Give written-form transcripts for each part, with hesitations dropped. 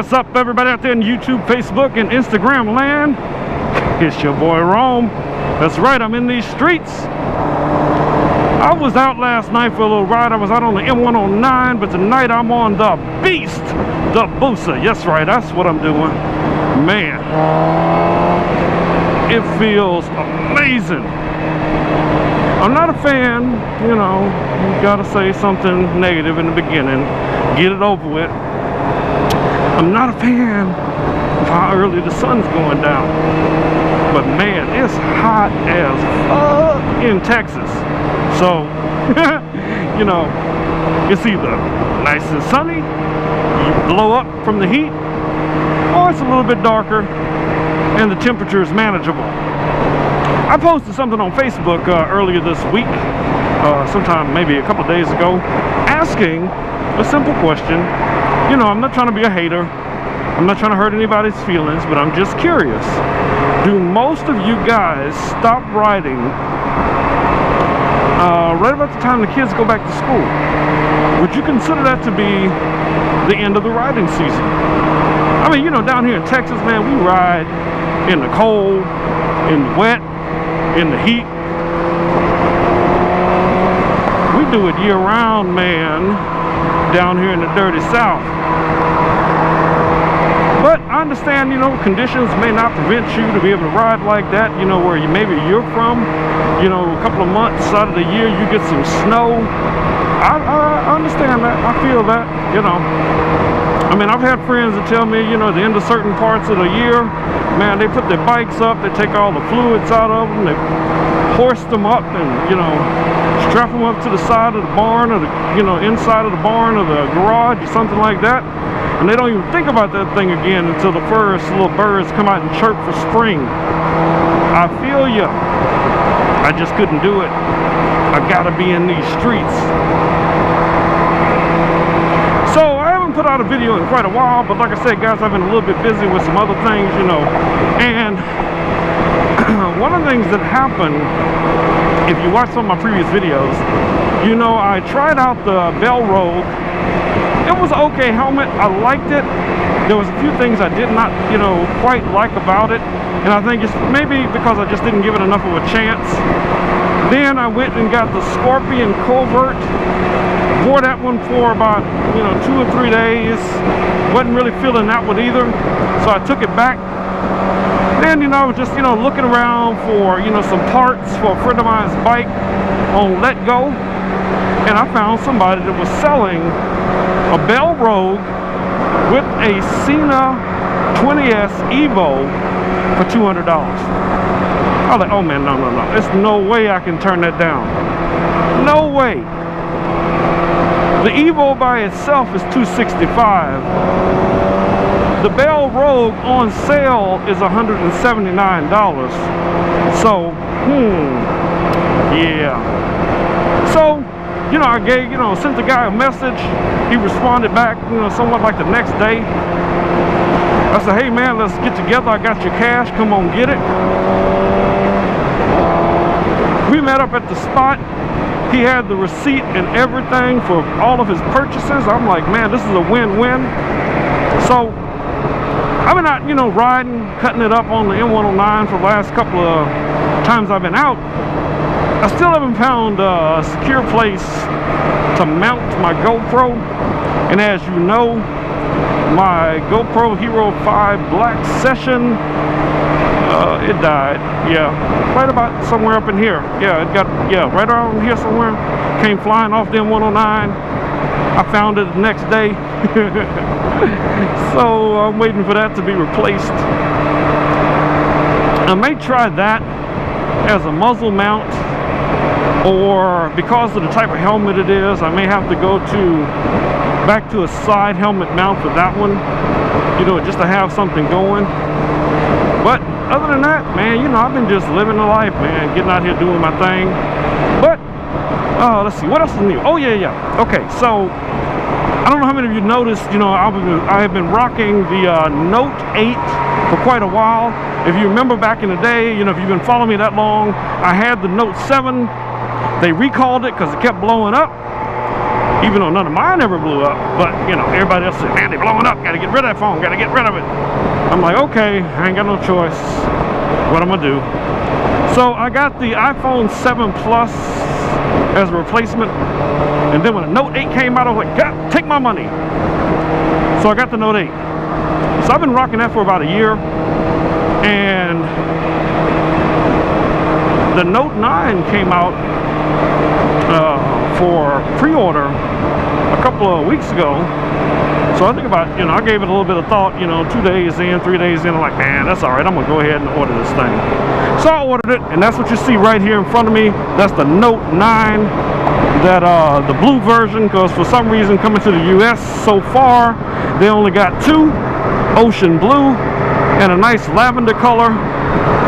What's up, everybody out there in YouTube, Facebook, and Instagram land? It's your boy Rome. That's right, I'm in these streets. I was out last night for a little ride. I was out on the M109, but tonight I'm on the beast, the Hayabusa. Yes, right, that's what I'm doing. Man, it feels amazing. I'm not a fan, you know, you gotta say something negative in the beginning, get it over with. I'm not a fan of how early the sun's going down. But man, it's hot as fuck in Texas. So, you know, it's either nice and sunny, you blow up from the heat, or it's a little bit darker and the temperature is manageable. I posted something on Facebook earlier this week, sometime maybe a couple days ago, asking a simple question. You know, I'm not trying to be a hater. I'm not trying to hurt anybody's feelings, but I'm just curious. Do most of you guys stop riding right about the time the kids go back to school? Would you consider that to be the end of the riding season? I mean, you know, down here in Texas, man, we ride in the cold, in the wet, in the heat. We do it year-round, man, down here in the dirty South. But I understand, you know, conditions may not prevent you to be able to ride like that, you know, where maybe you're from, you know, a couple of months out of the year you get some snow. I understand that. I feel that, you know. I mean, I've had friends that tell me, you know, at the end of certain parts of the year, man, they put their bikes up, they take all the fluids out of them, they horse them up and, you know, strap them up to the side of the barn or the, you know, inside of the barn or the garage or something like that. And they don't even think about that thing again until the first little birds come out and chirp for spring. I feel ya. I just couldn't do it. I gotta be in these streets. So I haven't put out a video in quite a while, but like I said, guys, I've been a little bit busy with some other things, you know. And one of the things that happened, if you watch some of my previous videos, you know, I tried out the Bell Rogue. It was an okay helmet. I liked it. There was a few things I did not, you know, quite like about it. And I think it's maybe because I just didn't give it enough of a chance. Then I went and got the Scorpion Covert. Wore that one for about, you know, 2 or 3 days. Wasn't really feeling that one either. So I took it back. Then, you know, I was just, you know, looking around for, you know, some parts for a friend of mine's bike on Let Go. And I found somebody that was selling a Bell Rogue with a Cena 20S Evo for $200. I was like, oh man, no. There's no way I can turn that down. No way. The Evo by itself is $265. The Bell Rogue on sale is $179. So, yeah. So, you know, I gave, you know, sent the guy a message. He responded back, you know, somewhat like the next day. I said, hey man, let's get together. I got your cash. Come on, get it. We met up at the spot. He had the receipt and everything for all of his purchases. I'm like, man, this is a win-win. So I've been out, you know, riding, cutting it up on the M109 for the last couple of times I've been out. I still haven't found a secure place to mount my GoPro. And as you know, my GoPro Hero 5 Black Session, it died. Yeah, right about somewhere up in here. Yeah, it got, yeah, right around here somewhere. Came flying off the M109. I found it the next day. So I'm waiting for that to be replaced. I may try that as a muzzle mount, or because of the type of helmet it is, I may have to go back to a side helmet mount for that one, you know, just to have something going. But other than that, man, you know, I've been just living the life, man, getting out here doing my thing. But let's see, what else is new? Oh yeah. Okay, so I don't know how many of you noticed, you know, I have been rocking the Note 8 for quite a while. If you remember back in the day, you know, if you've been following me that long, I had the Note 7. They recalled it because it kept blowing up. even though none of mine ever blew up. But you know, everybody else said, man, they're blowing up, gotta get rid of that phone, gotta get rid of it. I'm like, okay, I ain't got no choice. What I'm gonna do? So I got the iPhone 7 Plus as a replacement, and then when the Note 8 came out, I was like, God, take my money. So I got the Note 8. So I've been rocking that for about a year, and the Note 9 came out for pre-order a couple of weeks ago. So I think about, you know, I gave it a little bit of thought, you know, 2 days in, 3 days in, I'm like, man, that's all right, I'm gonna go ahead and order this thing. So I ordered it, and that's what you see right here in front of me. That's the Note 9, that the blue version, because for some reason coming to the US so far, they only got 2, ocean blue and a nice lavender color.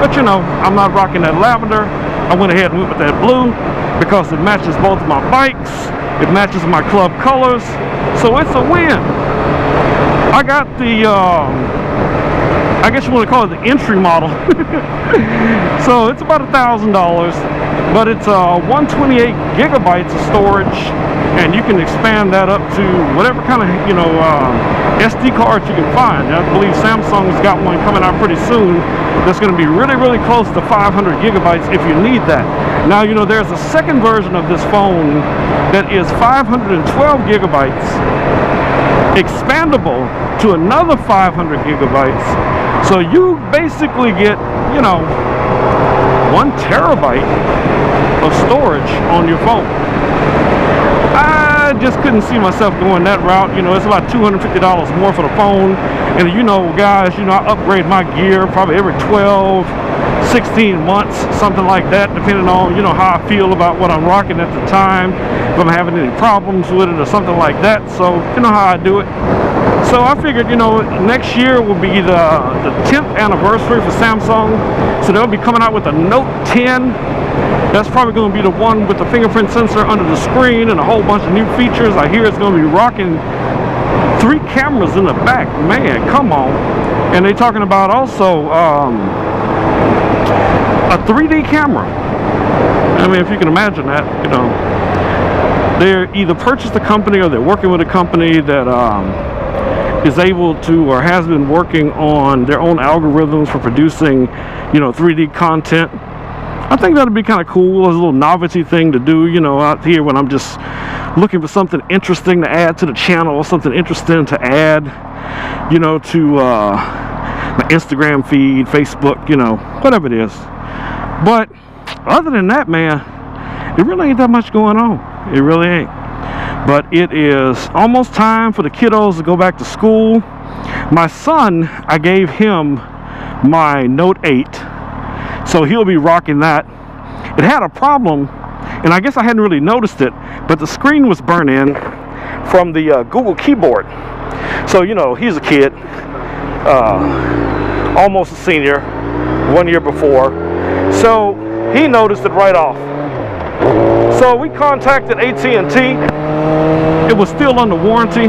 But you know, I'm not rocking that lavender. I went ahead and went with that blue because it matches both of my bikes, it matches my club colors, so it's a win. I got the I guess you want to call it the entry model. So it's about $1,000, but it's 128 gigabytes of storage, and you can expand that up to whatever kind of, you know, SD cards you can find. I believe Samsung's got one coming out pretty soon that's going to be really, really close to 500 gigabytes if you need that. Now, you know, there's a second version of this phone that is 512 gigabytes, expandable to another 500 gigabytes. So you basically get, you know, 1 terabyte of storage on your phone. I just couldn't see myself going that route. You know, it's about $250 more for the phone. And you know, guys, you know, I upgrade my gear probably every 12, 16 months, something like that, depending on, you know, how I feel about what I'm rocking at the time, if I'm having any problems with it or something like that. So, you know how I do it. So I figured, you know, next year will be the 10th anniversary for Samsung. So they'll be coming out with a Note 10. That's probably going to be the one with the fingerprint sensor under the screen and a whole bunch of new features. I hear it's going to be rocking 3 cameras in the back. Man, come on. And they're talking about also a 3D camera. I mean, if you can imagine that, you know. They're either purchased a company or they're working with a company that is able to or has been working on their own algorithms for producing, you know, 3D content. I think that'd be kind of cool as a little novelty thing to do, you know, out here when I'm just looking for something interesting to add to the channel, or something interesting to add, you know, to my Instagram feed, Facebook, you know, whatever it is. But other than that, man, it really ain't that much going on. It really ain't. But it is almost time for the kiddos to go back to school. My son, I gave him my Note 8, so he'll be rocking that. It had a problem, and I guess I hadn't really noticed it, but the screen was burnt in from the Google keyboard. So, you know, he's a kid, almost a senior, 1 year before, so he noticed it right off. So we contacted AT&T. It was still under warranty,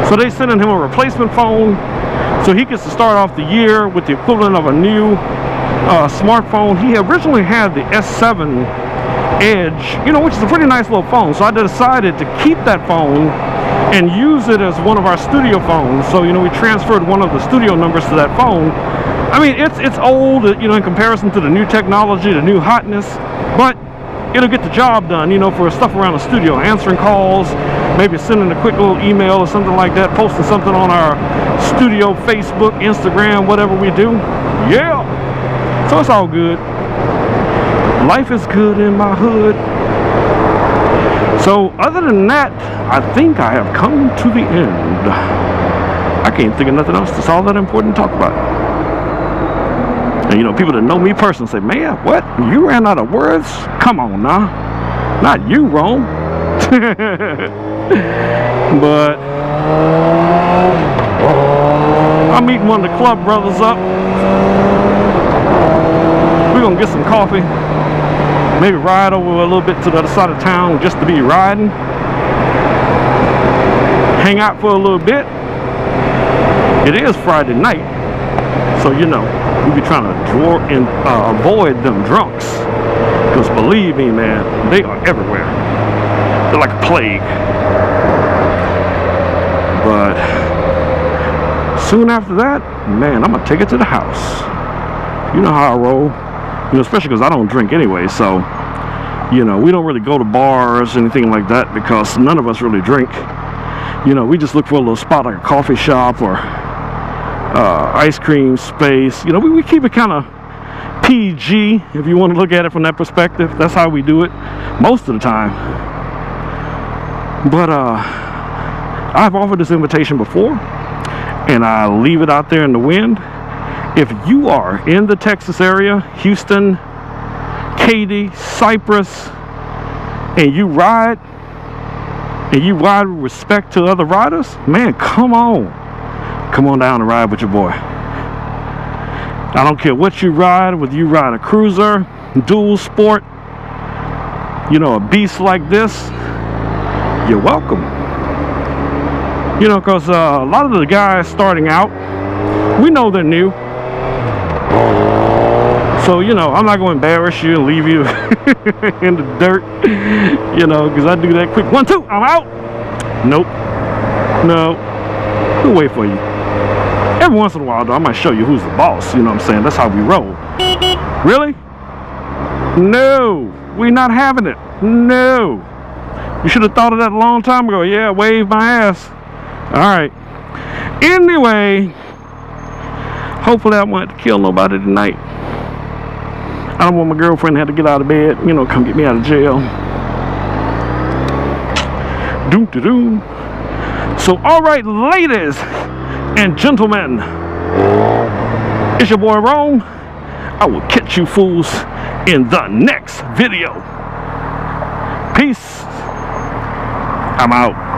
so they sending him a replacement phone so he gets to start off the year with the equivalent of a new smartphone. He originally had the S7 Edge, you know, which is a pretty nice little phone, so I decided to keep that phone and use it as one of our studio phones. So, you know, we transferred one of the studio numbers to that phone. I mean, it's old, you know, in comparison to the new technology, the new hotness, but it'll get the job done, you know, for stuff around the studio, answering calls, maybe sending a quick little email or something like that, posting something on our studio Facebook, Instagram, whatever we do. Yeah, so it's all good. Life is good in my hood. So other than that, I think I have come to the end. I can't think of nothing else that's all that important to talk about. And you know, people that know me personally say, man, what? You ran out of words? Come on now. Not you, Rome. But I'm meeting one of the club brothers up. We're gonna get some coffee. Maybe ride over a little bit to the other side of town just to be riding. Hang out for a little bit. It is Friday night, so you know, we be trying to avoid them drunks, because believe me, man, they are everywhere. They're like a plague. But soon after that, man, I'm gonna take it to the house. You know how I roll, you know, especially because I don't drink anyway. So, you know, we don't really go to bars, anything like that, because none of us really drink. You know, we just look for a little spot like a coffee shop or ice cream space. You know, we keep it kind of PG, if you want to look at it from that perspective. That's how we do it most of the time. But I've offered this invitation before, and I leave it out there in the wind. If you are in the Texas area, Houston, Katy, Cypress, and you ride with respect to other riders, man, come on down and ride with your boy. I don't care what you ride, whether you ride a cruiser, dual sport, you know, a beast like this, you're welcome. You know, because a lot of the guys starting out, we know they're new. So, you know, I'm not going to embarrass you and leave you in the dirt, you know, because I do that quick. 1, 2, I'm out. Nope. No. We'll wait for you. Every once in a while, though, I might show you who's the boss. You know what I'm saying? That's how we roll. Really? No. We're not having it. No. You should have thought of that a long time ago. Yeah, wave my ass. All right. Anyway, hopefully I won't have to kill nobody tonight. I don't want my girlfriend to have to get out of bed, you know, come get me out of jail. Doom-de-doom. So, all right, ladies and gentlemen, it's your boy Rome. I will catch you fools in the next video. Peace. I'm out.